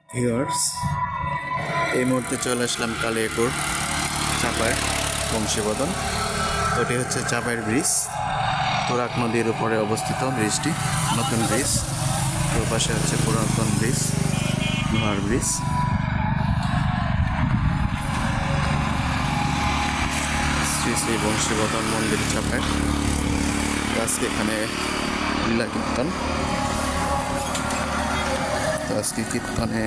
Viewers, এই মুহূর্তে চলে আসলাম কালিয়াকৈর চাপায়ের বংশীবদন। তো এটি হচ্ছে চাপায়ের ব্রিজ, তুরাগ নদীর উপরে অবস্থিত ব্রিজটি, নতুন ব্রিজ। ওর পাশে হচ্ছে পুরাতন ব্রিজ, লোহার ব্রিজ। শ্রী শ্রী বংশীবদন মন্দির চাপায়ের। আজকে এখানে লীলা কীর্তন। তো আজকে কীর্তনে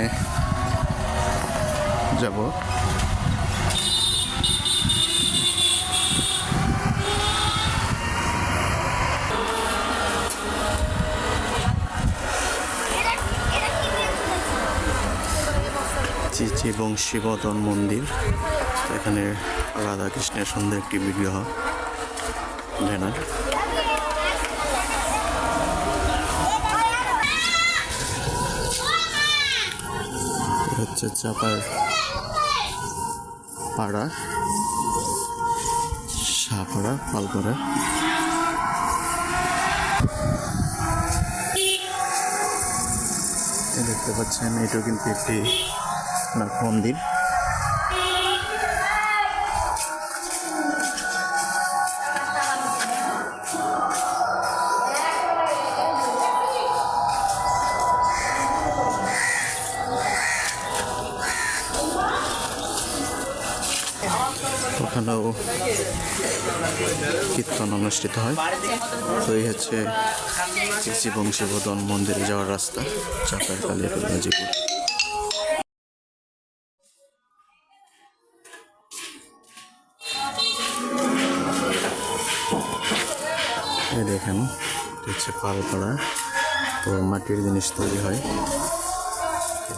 যাব। শ্রী বংশীবদন মন্দির। এখানে রাধাকৃষ্ণের সুন্দর একটি বিগ্রহ, ব্যানার। হচ্ছে চাপার পাড়া, শাহপাড়া, পালপাড়া। দেখতে পাচ্ছেন এটাও কিন্তু একটি মন্দির। ওখানেও কীর্তন অনুষ্ঠিত হয়। তো এই হচ্ছে শ্রী বংশীবদন মন্দিরে যাওয়ার রাস্তা, চাপায়ের কালিয়াকৈর গাজীপুর। এই দেখেন হচ্ছে পালপাড়া। তো মাটির জিনিস তৈরি হয়,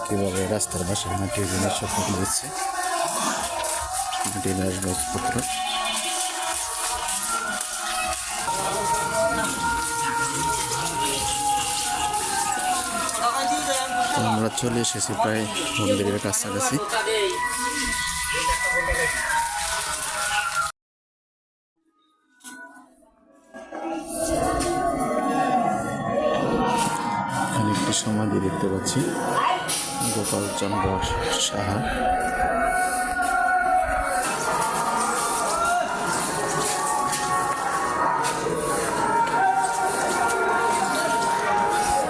কীভাবে রাস্তার পাশে মাটির জিনিস সব দিচ্ছে, মাটির আসবাবপত্র। আমরা চলে এসেছি প্রায় মন্দিরের কাছাকাছি। এখানে একটি সমাধি দেখতে পাচ্ছি, গোপালচন্দ্র সাহা।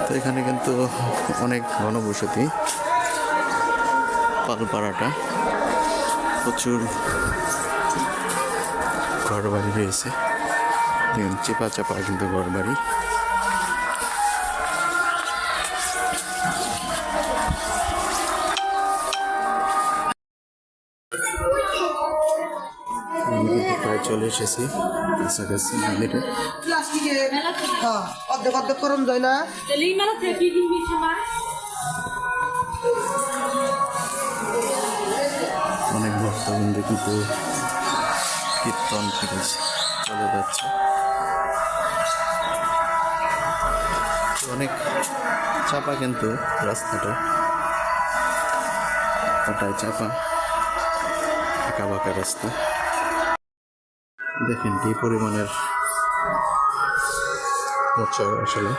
তো এখানে কিন্তু অনেক ঘনবসতি, পালপাড়াটা প্রচুর ঘর বাড়ি রয়েছে, চেপা চাপা কিন্তু ঘর বাড়ি। প্রায় চলে এসেছি কাছাকাছি মন্দিরে। অর্ধেক করম যায় না। অনেক ভক্তবৃন্দ কিন্তু কীর্তন থেকে চলে যাচ্ছে। অনেক চাপা কিন্তু রাস্তাটা, ওটাই চাপা, আঁকা বাঁকা রাস্তা। দেখেন কি পরিমাণের চড়, আসলে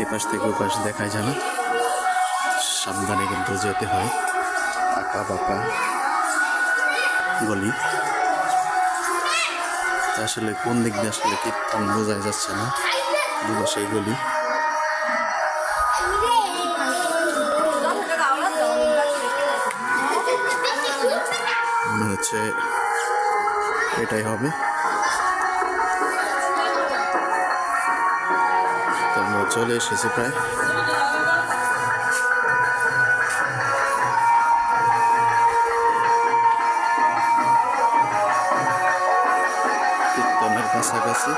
এই পাশ থেকে ওই পাশ দেখায় যায় না, সাবধানে কিন্তু যেতে হয়, আঁকা বাঁকা গলি। আসলে কোন দিক দিয়ে আসলে কীর্তন বোঝাই যাচ্ছে না, সেই গলি। মনে হচ্ছে এটাই হবে। তো আমরা চলে এসেছি প্রায়। কীর্তনের কাছাকাছি।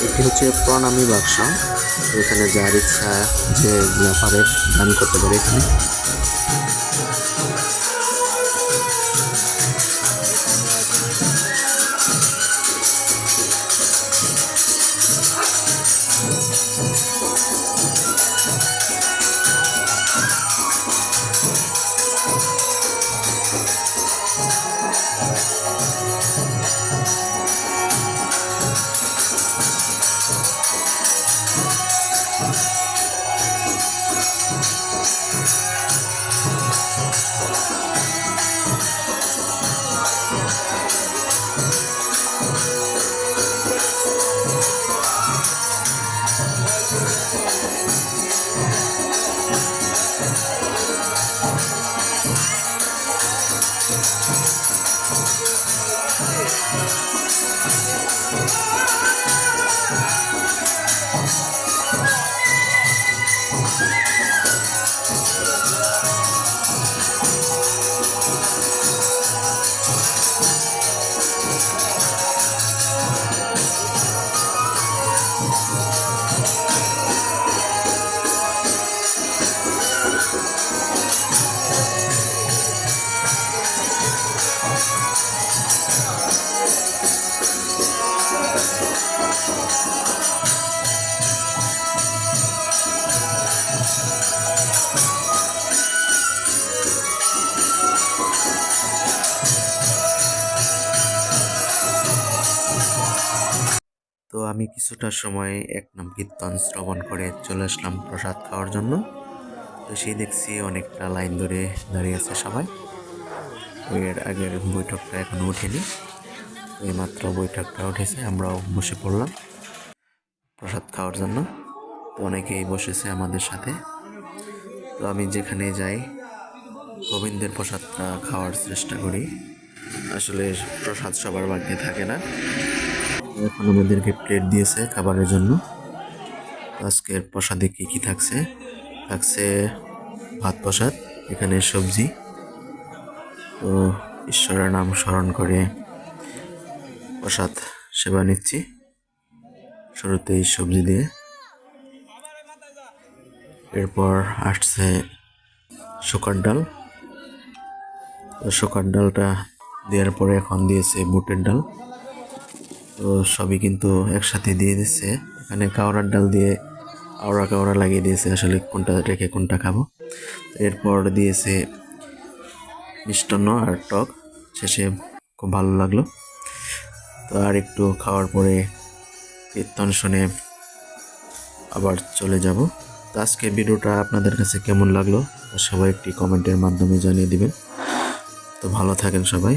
এটি হচ্ছে প্রণামী বাক্স, এখানে যার ইচ্ছা যে যা পারে দান করতে পারে এখানে। তো আমি কিছুটা সময় এক নাম কীর্তন শ্রবণ করে চলে আসলাম প্রসাদ খাওয়ার জন্য। তো সেই দেখছি অনেকটা লাইন ধরে দাঁড়িয়ে আছে সবাই। এর আগের বৈঠকটা এখনো ওঠেনি, তো এইমাত্র বৈঠকটা উঠেছে, আমরাও বসে পড়লাম প্রসাদ খাওয়ার জন্য। তো অনেকেই বসেছে আমাদের সাথে। তো আমি যেখানে যাই গোবিন্দের প্রসাদটা খাওয়ার চেষ্টা করি। আসলে প্রসাদ সবার ভাগ্যে থাকে না। এখন আমাদেরকে প্লেট দিয়েছে খাবারের জন্য। আজকের প্রসাদে কি কি থাকছে? থাকছে ভাত প্রসাদ, এখানে সবজি। তো ঈশ্বরের নাম স্মরণ করে প্রসাদ সেবা নিচ্ছি, শুরুতেই সবজি দিয়ে। এরপর আসছে শুকার ডাল। তো শুকার ডালটা দেওয়ার পরে এখন দিয়েছে বুটের ডাল। তো সবই কিন্তু একসাথে দিয়ে দিচ্ছে। এখানে কাওড়ার ডাল দিয়ে আওড়া কাওড়া লাগিয়ে দিয়েছে, আসলে কোনটা রেখে কোনটা খাবো। এরপর দিয়েছে মিষ্টান্ন আর টক, শেষে খুব ভালো লাগলো। তো আর একটু খাওয়ার পরে কীর্তন শুনে আবার চলে যাব। তো আজকে ভিডিওটা আপনাদের কাছে কেমন লাগলো সবাই একটি কমেন্টের মাধ্যমে জানিয়ে দিবেন। তো ভালো থাকেন সবাই।